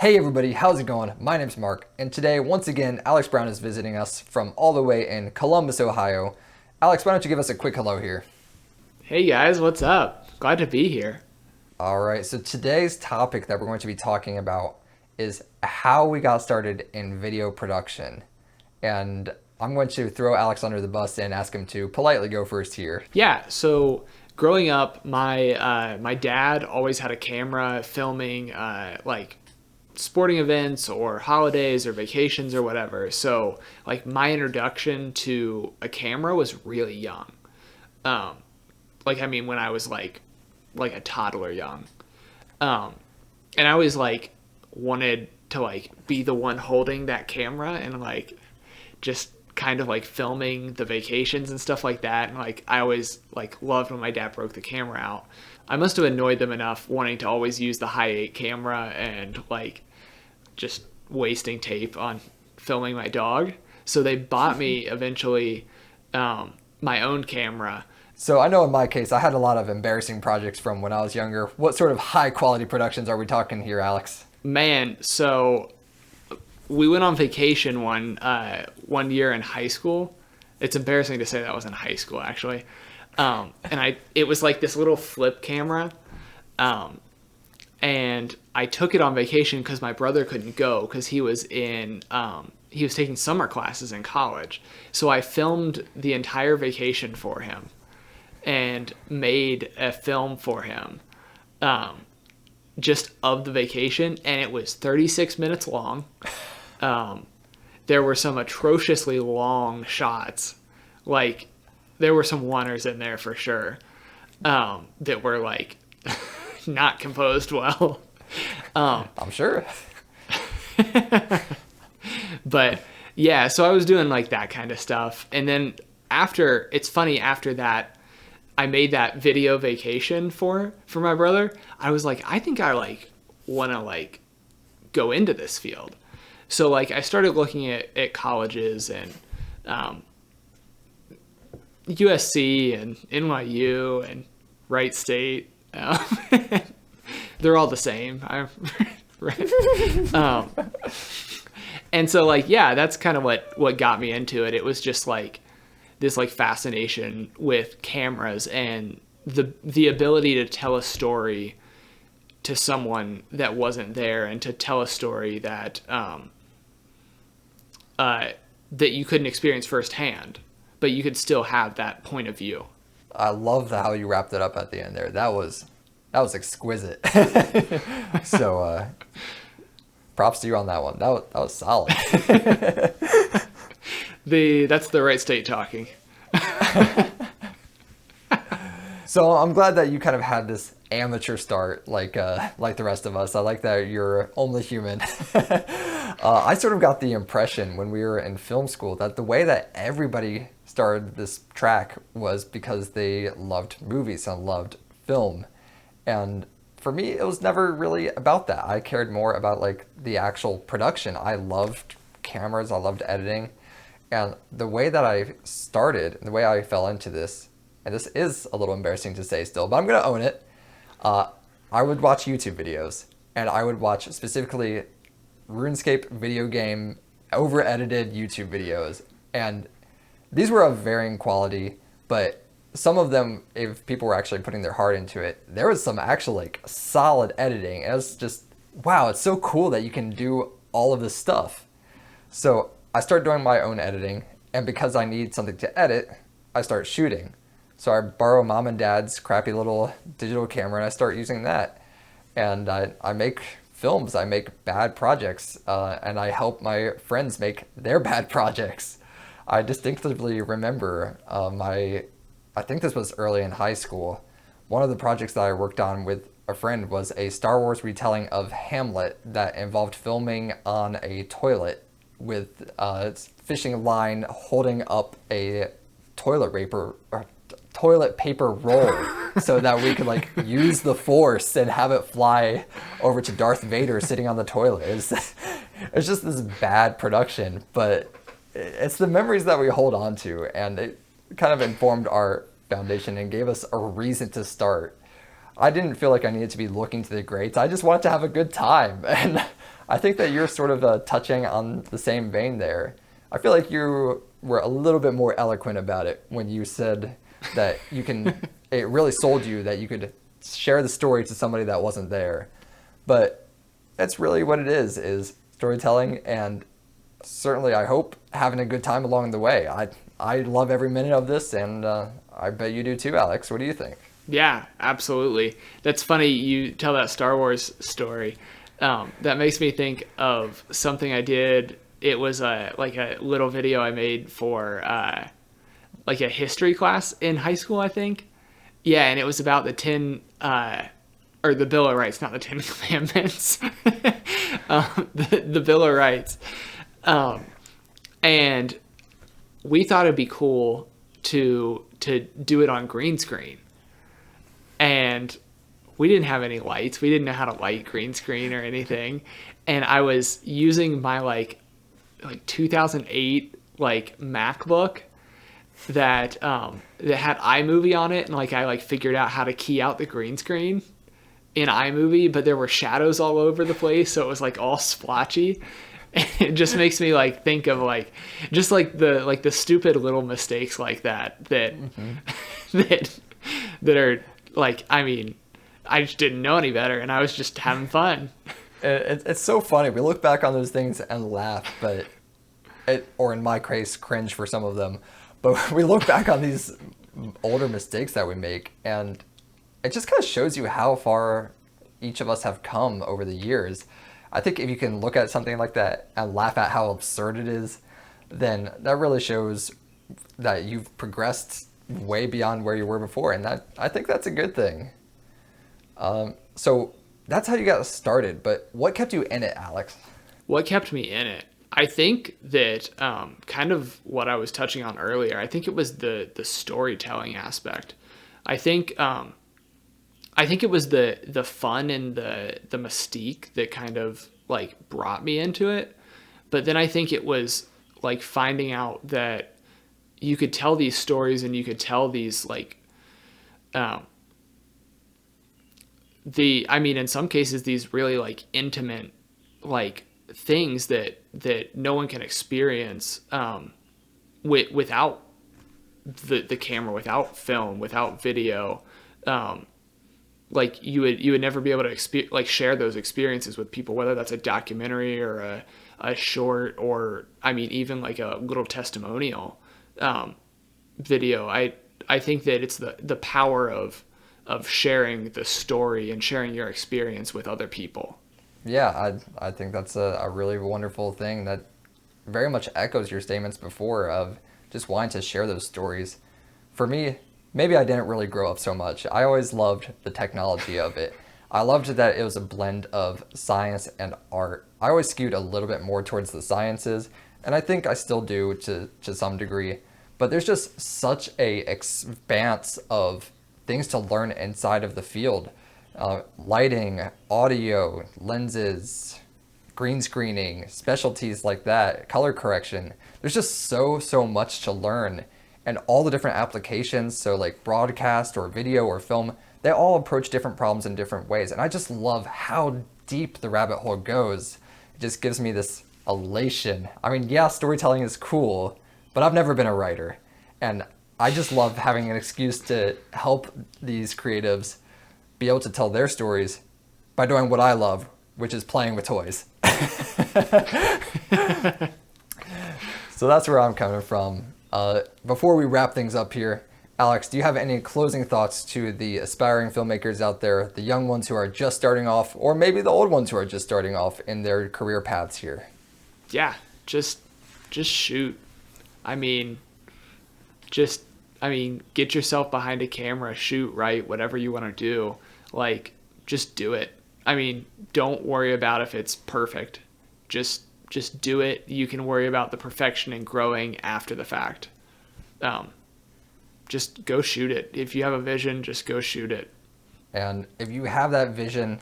Hey everybody, how's it going? My name's Mark, and today, once again, Alex Brown is visiting us from all the way in Columbus, Ohio. Alex, why don't you give us a quick hello here? Hey guys, what's up? Glad to be here. Alright, so today's topic that we're going to be talking about is how we got started in video production. And I'm going to throw Alex under the bus and ask him to politely go first here. Yeah, so growing up, my dad always had a camera filming like sporting events or holidays or vacations or whatever. So like my introduction to a camera was really young. Um, when I was like a toddler young. And I always like wanted to like be the one holding that camera and like just kind of like filming the vacations and stuff like that. And like I always like loved when my dad broke the camera out. I must have annoyed them enough wanting to always use the high 8 camera and like just wasting tape on filming my dog. So they bought me eventually my own camera. So I know in my case, I had a lot of embarrassing projects from when I was younger. What sort of high quality productions are we talking here, Alex? Man, so we went on vacation one year in high school. It's embarrassing to say that was in high school actually. It was like this little flip camera. And I took it on vacation because my brother couldn't go because he was taking summer classes in college. So I filmed the entire vacation for him and made a film for him, just of the vacation. And it was 36 minutes long. There were some atrociously long shots. Like there were some oneers in there for sure, that were like, not composed well. I'm sure. But yeah, so I was doing like that kind of stuff. And then after that, I made that video vacation for my brother. I was like, I think I like want to like go into this field. So like I started looking at colleges and USC and NYU and Wright State. They're all the same. Right? And so like, yeah, that's kind of what got me into it. It was just like this like fascination with cameras and the ability to tell a story to someone that wasn't there and to tell a story that that you couldn't experience firsthand, but you could still have that point of view. I love how you wrapped it up at the end there. That was exquisite. So props to you on that one. That was solid. That's the right state talking. So I'm glad that you kind of had this amateur start like the rest of us. I like that you're only human. I sort of got the impression when we were in film school that the way that everybody started this track was because they loved movies and loved film. And for me, it was never really about that. I cared more about like the actual production. I loved cameras, I loved editing. And the way that I started, the way I fell into this, and this is a little embarrassing to say still, but I'm gonna own it. I would watch YouTube videos, and I would watch specifically RuneScape video game over-edited YouTube videos. And these were of varying quality, but some of them, if people were actually putting their heart into it, there was some actual like solid editing. It was just, wow, it's so cool that you can do all of this stuff. So I started doing my own editing, and because I need something to edit, I start shooting. So I borrow mom and dad's crappy little digital camera and I start using that. And I make films, I make bad projects, and I help my friends make their bad projects. I distinctively remember I think this was early in high school. One of the projects that I worked on with a friend was a Star Wars retelling of Hamlet that involved filming on a toilet with fishing line holding up a toilet paper roll so that we could like use the force and have it fly over to Darth Vader sitting on the toilet. It's just this bad production, but it's the memories that we hold on to, and it kind of informed our foundation and gave us a reason to start. I didn't feel like I needed to be looking to the greats. I just wanted to have a good time, and I think that you're sort of touching on the same vein there. I feel like you were a little bit more eloquent about it when you said that you can, it really sold you that you could share the story to somebody that wasn't there. But that's really what it is storytelling, and certainly I hope having a good time along the way. I love every minute of this, and I bet you do too, Alex. What do you think? Yeah, absolutely. That's funny you tell that Star Wars story. That makes me think of something I did. It was like a little video I made for like a history class in high school, I think. Yeah, and it was about the or the Bill of Rights, not the Ten Commandments. The Bill of Rights. And we thought it'd be cool to do it on green screen. And we didn't have any lights. We didn't know how to light green screen or anything. And I was using my like 2008 like MacBook that had iMovie on it, and like I like figured out how to key out the green screen in iMovie, but there were shadows all over the place, so it was like all splotchy. And it just makes me like think of like just like the stupid little mistakes like that that are like, I mean, I just didn't know any better, and I was just having fun. It's so funny. We look back on those things and laugh, but or in my case, cringe for some of them. But we look back on these older mistakes that we make, and it just kind of shows you how far each of us have come over the years. I think if you can look at something like that and laugh at how absurd it is, then that really shows that you've progressed way beyond where you were before, and that I think that's a good thing. So that's how you got started, but what kept you in it, Alex? What kept me in it? I think that kind of what I was touching on earlier, I think it was the storytelling aspect. I think it was the fun and the mystique that kind of like brought me into it. But then I think it was like finding out that you could tell these stories and you could tell these like in some cases these really like intimate like things that no one can experience without the camera, without film, without video. Like you would never be able to share those experiences with people, whether that's a documentary or a short, or I mean even like a little testimonial video. I think that it's the power of sharing the story and sharing your experience with other people. Yeah, I think that's a really wonderful thing that very much echoes your statements before of just wanting to share those stories. For me, maybe I didn't really grow up so much. I always loved the technology of it. I loved that it was a blend of science and art. I always skewed a little bit more towards the sciences, and I think I still do to some degree. But there's just such a expanse of things to learn inside of the field. Lighting, audio, lenses, green screening, specialties like that, color correction. There's just so much to learn, and all the different applications, so like broadcast or video or film, they all approach different problems in different ways. And I just love how deep the rabbit hole goes. It just gives me this elation. I mean, yeah, storytelling is cool, but I've never been a writer. And I just love having an excuse to help these creatives be able to tell their stories by doing what I love, which is playing with toys. So that's where I'm coming from. Before we wrap things up here, Alex, do you have any closing thoughts to the aspiring filmmakers out there, the young ones who are just starting off, or maybe the old ones who are just starting off in their career paths here? Yeah, just shoot. Get yourself behind a camera, shoot, write, whatever you want to do. Like, just do it. I mean, don't worry about if it's perfect. Just do it. You can worry about the perfection and growing after the fact. Just go shoot it. If you have a vision, just go shoot it. And if you have that vision,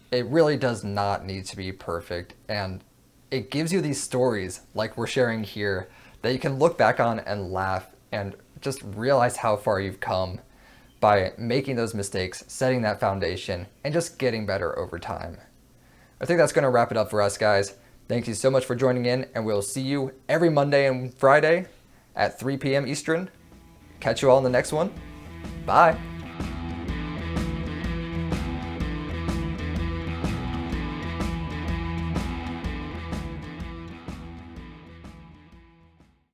it really does not need to be perfect. And it gives you these stories like we're sharing here that you can look back on and laugh and just realize how far you've come by making those mistakes, setting that foundation, and just getting better over time. I think that's going to wrap it up for us, guys. Thank you so much for joining in, and we'll see you every Monday and Friday at 3 p.m. Eastern. Catch you all in the next one. Bye.